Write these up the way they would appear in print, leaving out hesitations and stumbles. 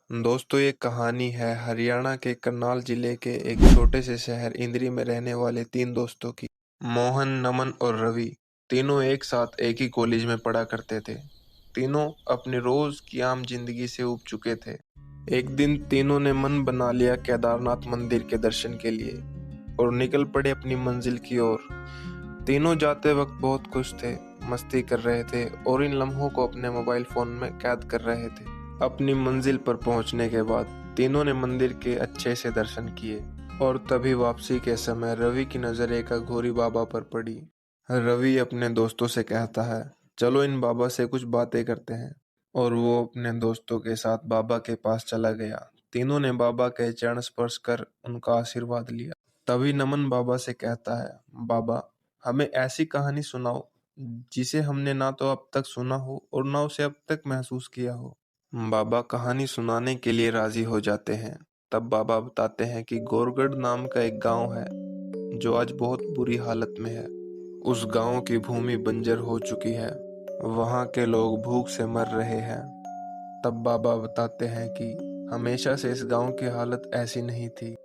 दोस्तों ये कहानी है हरियाणा के करनाल जिले के एक छोटे से शहर इंद्री में रहने वाले तीन दोस्तों की। मोहन, नमन और रवि तीनों एक साथ एक ही कॉलेज में पढ़ा करते थे। तीनों अपनी रोज की आम जिंदगी से ऊब चुके थे। एक दिन तीनों ने मन बना लिया केदारनाथ मंदिर के दर्शन के लिए और निकल पड़े अपनी मंजिल की ओर। तीनों जाते वक्त बहुत खुश थे, मस्ती कर रहे थे और इन लम्हों को अपने मोबाइल फोन में कैद कर रहे थे। अपनी मंजिल पर पहुंचने के बाद तीनों ने मंदिर के अच्छे से दर्शन किए और तभी वापसी के समय रवि की नजर एक अघोरी बाबा पर पड़ी। रवि अपने दोस्तों से कहता है, चलो इन बाबा से कुछ बातें करते हैं। और वो अपने दोस्तों के साथ बाबा के पास चला गया। तीनों ने बाबा के चरण स्पर्श कर उनका आशीर्वाद लिया। तभी नमन बाबा से कहता है, बाबा हमें ऐसी कहानी सुनाओ जिसे हमने ना तो अब तक सुना हो और ना उसे अब तक महसूस किया हो। बाबा कहानी सुनाने के लिए राजी हो जाते हैं। तब बाबा बताते हैं कि गोरगढ़ नाम का एक गांव है जो आज बहुत बुरी हालत में है। उस गांव की भूमि बंजर हो चुकी है। वहां के लोग भूख से मर रहे हैं। तब बाबा बताते हैं कि हमेशा से इस गांव की हालत ऐसी नहीं थी।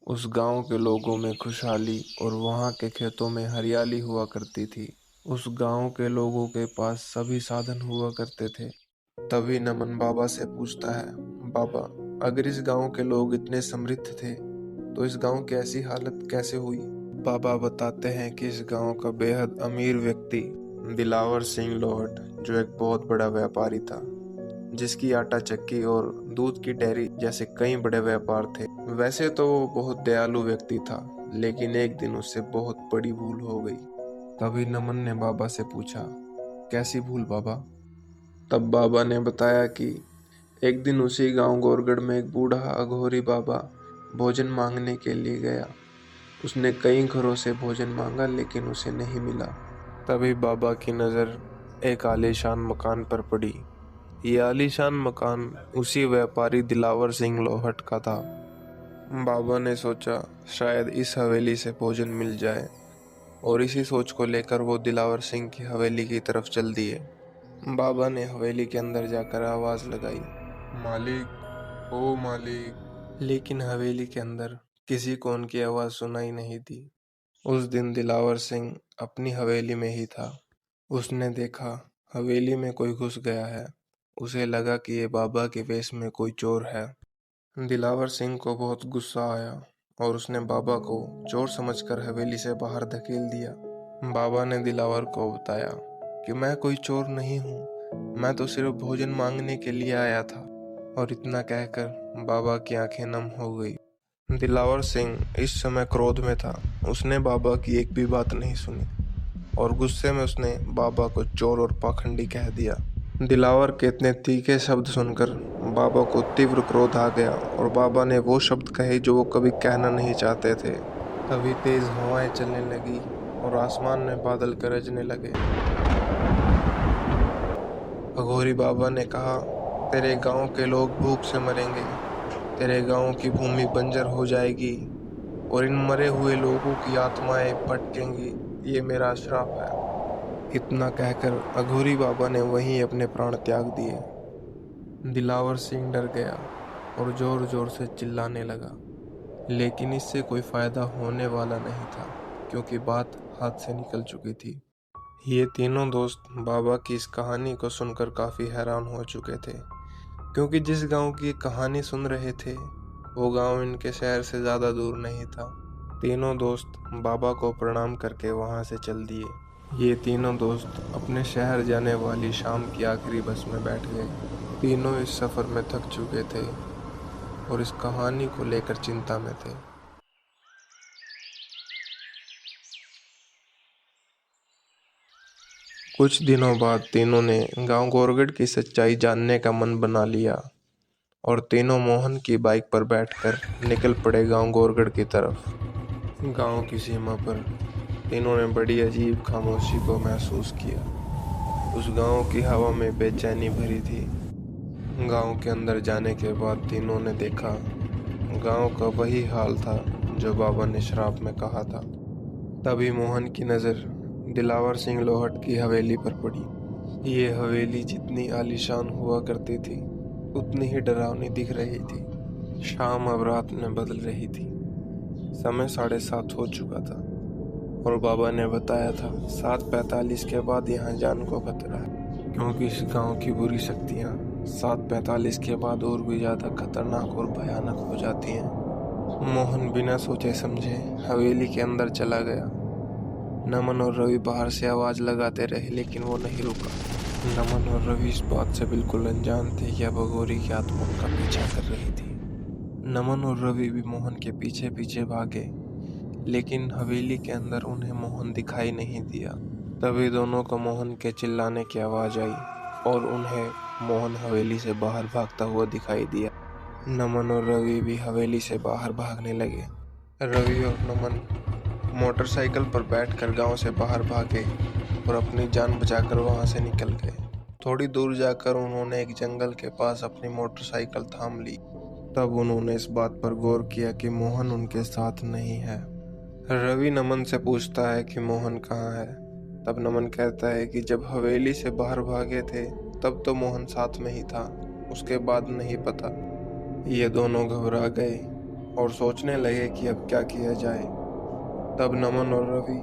उस गांव के लोगों में खुशहाली और वहां के खेतों में हरियाली हुआ करती थी। उस गांव के लोगों के पास सभी साधन हुआ करते थे। तभी नमन बाबा से पूछता है, बाबा अगर इस गांव के लोग इतने समृद्ध थे तो इस गांव की ऐसी हालत कैसे हुई। बाबा बताते हैं कि इस गांव का बेहद अमीर व्यक्ति दिलावर सिंह लोहट, जो एक बहुत बड़ा व्यापारी था, जिसकी आटा चक्की और दूध की डेयरी जैसे कई बड़े व्यापार थे। वैसे तो वो बहुत दयालु व्यक्ति था, लेकिन एक दिन उससे बहुत बड़ी भूल हो गई। तभी नमन ने बाबा से पूछा, कैसी भूल बाबा। तब बाबा ने बताया कि एक दिन उसी गांव गोरगढ़ में एक बूढ़ा अघोरी बाबा भोजन मांगने के लिए गया। उसने कई घरों से भोजन मांगा लेकिन उसे नहीं मिला। तभी बाबा की नज़र एक आलीशान मकान पर पड़ी। ये आलीशान मकान उसी व्यापारी दिलावर सिंह लोहट का था। बाबा ने सोचा शायद इस हवेली से भोजन मिल जाए और इसी सोच को लेकर वो दिलावर सिंह की हवेली की तरफ चल दिए। बाबा ने हवेली के अंदर जाकर आवाज लगाई, मालिक, ओ मालिक। लेकिन हवेली के अंदर किसी को उनकी आवाज सुनाई नहीं दी। उस दिन दिलावर सिंह अपनी हवेली में ही था। उसने देखा हवेली में कोई घुस गया है। उसे लगा कि ये बाबा के वेश में कोई चोर है। दिलावर सिंह को बहुत गुस्सा आया और उसने बाबा को चोर समझकर हवेली से बाहर धकेल दिया। बाबा ने दिलावर को बताया कि मैं कोई चोर नहीं हूँ, मैं तो सिर्फ भोजन मांगने के लिए आया था। और इतना कहकर बाबा की आंखें नम हो गई। दिलावर सिंह इस समय क्रोध में था। उसने बाबा की एक भी बात नहीं सुनी और गुस्से में उसने बाबा को चोर और पाखंडी कह दिया। दिलावर के इतने तीखे शब्द सुनकर बाबा को तीव्र क्रोध आ गया और बाबा ने वो शब्द कहे जो वो कभी कहना नहीं चाहते थे। तभी तेज हवाएं चलने लगी और आसमान में बादल गरजने लगे। अघोरी बाबा ने कहा, तेरे गांव के लोग भूख से मरेंगे, तेरे गांव की भूमि बंजर हो जाएगी और इन मरे हुए लोगों की आत्माएं भटकेंगी। ये मेरा श्राप है। इतना कहकर अघोरी बाबा ने वहीं अपने प्राण त्याग दिए। दिलावर सिंह डर गया और जोर जोर से चिल्लाने लगा, लेकिन इससे कोई फायदा होने वाला नहीं था क्योंकि बात हाथ से निकल चुकी थी। ये तीनों दोस्त बाबा की इस कहानी को सुनकर काफी हैरान हो चुके थे, क्योंकि जिस गांव की कहानी सुन रहे थे वो गांव इनके शहर से ज्यादा दूर नहीं था। तीनों दोस्त बाबा को प्रणाम करके वहां से चल दिए। ये तीनों दोस्त अपने शहर जाने वाली शाम की आखिरी बस में बैठ गए। तीनों इस सफर में थक चुके थे और इस कहानी को लेकर चिंता में थे। कुछ दिनों बाद तीनों ने गांव गोरगढ़ की सच्चाई जानने का मन बना लिया और तीनों मोहन की बाइक पर बैठकर निकल पड़े गांव गोरगढ़ की तरफ। गांव की सीमा पर तीनों ने बड़ी अजीब खामोशी को महसूस किया। उस गांव की हवा में बेचैनी भरी थी। गांव के अंदर जाने के बाद तीनों ने देखा गांव का वही हाल था जो बाबा ने श्राप में कहा था। तभी मोहन की नज़र दिलावर सिंह लोहट की हवेली पर पड़ी। ये हवेली जितनी आलीशान हुआ करती थी उतनी ही डरावनी दिख रही थी। शाम अब रात में बदल रही थी। समय 7:30 हो चुका था और बाबा ने बताया था 7:45 के बाद यहाँ जान को खतरा है, क्योंकि इस गांव की बुरी शक्तियाँ 7:45 के बाद और भी ज़्यादा खतरनाक और भयानक हो जाती हैं। मोहन बिना सोचे समझे हवेली के अंदर चला गया। नमन और रवि बाहर से आवाज लगाते रहे लेकिन वो नहीं रुका। नमन और रवि इस बात से बिल्कुल अनजान थे कि अब अघोरी की आत्मा उनका पीछा कर रही थी। नमन और रवि भी मोहन के पीछे पीछे भागे, लेकिन हवेली के अंदर उन्हें मोहन दिखाई नहीं दिया। तभी दोनों को मोहन के चिल्लाने की आवाज आई और उन्हें मोहन हवेली से बाहर भागता हुआ दिखाई दिया। नमन और रवि भी हवेली से बाहर भागने लगे। रवि और नमन मोटरसाइकिल पर बैठकर गांव से बाहर भागे और अपनी जान बचाकर वहां से निकल गए। थोड़ी दूर जाकर उन्होंने एक जंगल के पास अपनी मोटरसाइकिल थाम ली। तब उन्होंने इस बात पर गौर किया कि मोहन उनके साथ नहीं है। रवि नमन से पूछता है कि मोहन कहाँ है। तब नमन कहता है कि जब हवेली से बाहर भागे थे तब तो मोहन साथ में ही था, उसके बाद नहीं पता। ये दोनों घबरा गए और सोचने लगे कि अब क्या किया जाए। तब नमन और रवि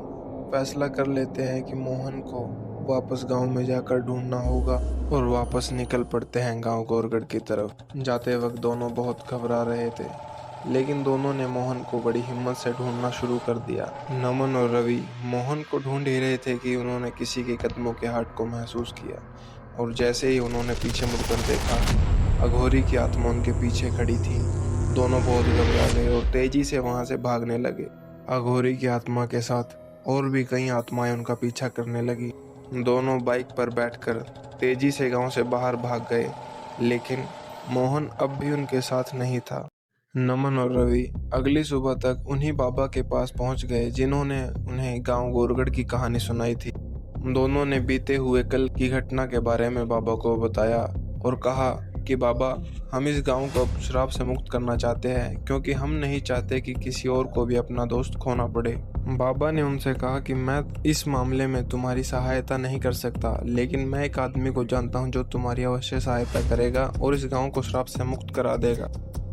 फैसला कर लेते हैं कि मोहन को वापस गांव में जाकर ढूंढना होगा और वापस निकल पड़ते हैं गांव गोरगढ़ की तरफ। जाते वक्त दोनों बहुत घबरा रहे थे, लेकिन दोनों ने मोहन को बड़ी हिम्मत से ढूंढना शुरू कर दिया। नमन और रवि मोहन को ढूंढ ही रहे थे कि उन्होंने किसी के कदमों के हाथ को महसूस किया और जैसे ही उन्होंने पीछे मुड़कर देखा, अघोरी की आत्मा उनके पीछे खड़ी थी। दोनों बहुत घबरा गए और तेजी से वहां से भागने लगे। अघोरी की आत्मा के साथ और भी कई आत्माएं उनका पीछा करने लगी। दोनों बाइक पर बैठकर तेजी से गांव से बाहर भाग गए, लेकिन मोहन अब भी उनके साथ नहीं था। नमन और रवि अगली सुबह तक उन्हीं बाबा के पास पहुंच गए जिन्होंने उन्हें गांव गोरगढ़ की कहानी सुनाई थी। दोनों ने बीते हुए कल की घटना के बारे में बाबा को बताया और कहा कि बाबा, हम इस गांव को शराब से मुक्त करना चाहते हैं, क्योंकि हम नहीं चाहते कि किसी और को भी अपना दोस्त खोना पड़े। बाबा ने उनसे कहा कि मैं इस मामले में तुम्हारी सहायता नहीं कर सकता, लेकिन मैं एक आदमी को जानता हूं जो तुम्हारी अवश्य सहायता करेगा और इस गांव को शराब से मुक्त करा देगा।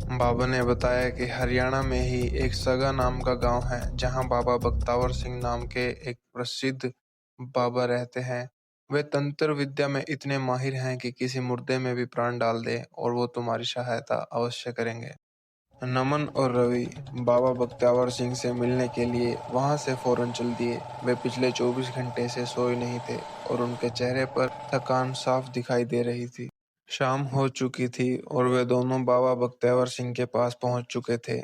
बाबा ने बताया कि हरियाणा में ही एक सगा नाम का गांव है जहां बाबा बख्तावर सिंह नाम के एक प्रसिद्ध बाबा रहते हैं। वे तंत्र विद्या में इतने माहिर हैं कि किसी मुर्दे में भी प्राण डाल दे और वो तुम्हारी सहायता अवश्य करेंगे। नमन और रवि बाबा बख्तियावर सिंह से मिलने के लिए वहां से फौरन चल दिए। वे पिछले 24 घंटे से सोए नहीं थे और उनके चेहरे पर थकान साफ दिखाई दे रही थी। शाम हो चुकी थी और वे दोनों बाबा बख्तियावर सिंह के पास पहुंच चुके थे।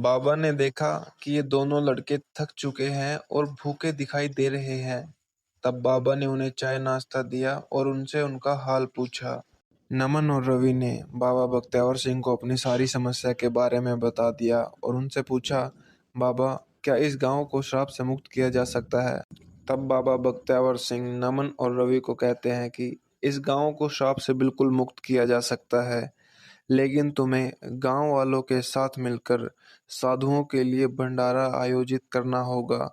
बाबा ने देखा कि ये दोनों लड़के थक चुके हैं और भूखे दिखाई दे रहे हैं। तब बाबा ने उन्हें चाय नाश्ता दिया और उनसे उनका हाल पूछा। नमन और रवि ने बाबा बख्तियावर सिंह को अपनी सारी समस्या के बारे में बता दिया और उनसे पूछा, बाबा, क्या इस गांव को श्राप से मुक्त किया जा सकता है? तब बाबा बख्तियावर सिंह नमन और रवि को कहते हैं कि इस गांव को श्राप से बिल्कुल मुक्त किया जा सकता है, लेकिन तुम्हें गांव वालों के साथ मिलकर साधुओं के लिए भंडारा आयोजित करना होगा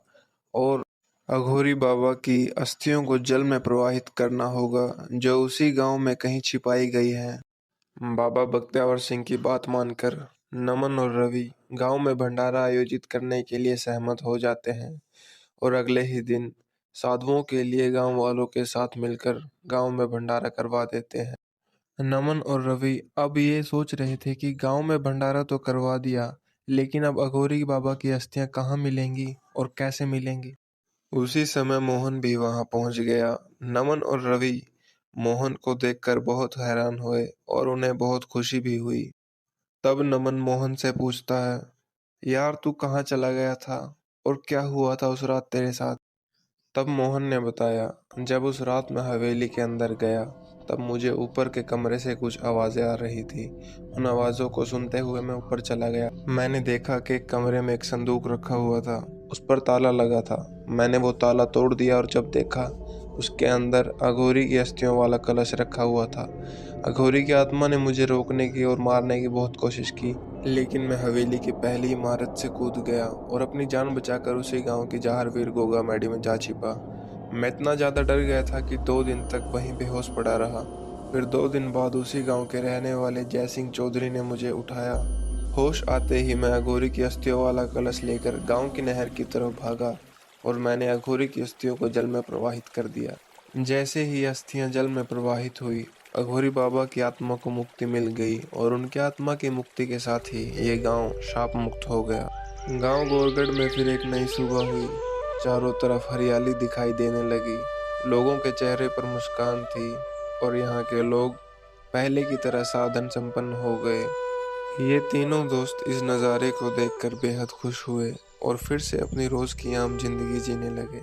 और अघोरी बाबा की अस्थियों को जल में प्रवाहित करना होगा, जो उसी गांव में कहीं छिपाई गई है। बाबा बख्तियावर सिंह की बात मानकर नमन और रवि गांव में भंडारा आयोजित करने के लिए सहमत हो जाते हैं और अगले ही दिन साधुओं के लिए गांव वालों के साथ मिलकर गांव में भंडारा करवा देते हैं। नमन और रवि अब ये सोच रहे थे कि गांव में भंडारा तो करवा दिया, लेकिन अब अघोरी बाबा की अस्थियां कहाँ मिलेंगी और कैसे मिलेंगी। उसी समय मोहन भी वहां पहुंच गया। नमन और रवि मोहन को देखकर बहुत हैरान हुए और उन्हें बहुत खुशी भी हुई। तब नमन मोहन से पूछता है, यार तू कहाँ चला गया था और क्या हुआ था उस रात तेरे साथ? तब मोहन ने बताया, जब उस रात मैं हवेली के अंदर गया तब मुझे ऊपर के कमरे से कुछ आवाजें आ रही थी। उन आवाजों को सुनते हुए मैं ऊपर चला गया। मैंने देखा कि एक कमरे में एक संदूक रखा हुआ था, उस पर ताला लगा था। मैंने वो ताला तोड़ दिया और जब देखा उसके अंदर अघोरी की अस्थियों वाला कलश रखा हुआ था। अघोरी की आत्मा ने मुझे रोकने की और मारने की बहुत कोशिश की, लेकिन मैं हवेली की पहली इमारत से कूद गया और अपनी जान बचाकर उसी गांव की जहारवीर गोगा मैडी में जा छिपा। मैं इतना ज्यादा डर गया था कि 2 दिन तक वहीं बेहोश पड़ा रहा। फिर 2 दिन बाद उसी गांव के रहने वाले जयसिंह चौधरी ने मुझे उठाया। होश आते ही मैं अघोरी की अस्थियों वाला कलश लेकर गांव की नहर की तरफ भागा और मैंने अघोरी की अस्थियों को जल में प्रवाहित कर दिया। जैसे ही अस्थियां जल में प्रवाहित हुई, अघोरी बाबा की आत्मा को मुक्ति मिल गई और उनकी आत्मा की मुक्ति के साथ ही ये गांव शाप मुक्त हो गया। गांव गोरगढ़ में फिर एक नई सुबह हुई। चारों तरफ हरियाली दिखाई देने लगी, लोगों के चेहरे पर मुस्कान थी और यहाँ के लोग पहले की तरह साधन संपन्न हो गए। ये तीनों दोस्त इस नज़ारे को देखकर बेहद खुश हुए और फिर से अपनी रोज़ की आम जिंदगी जीने लगे।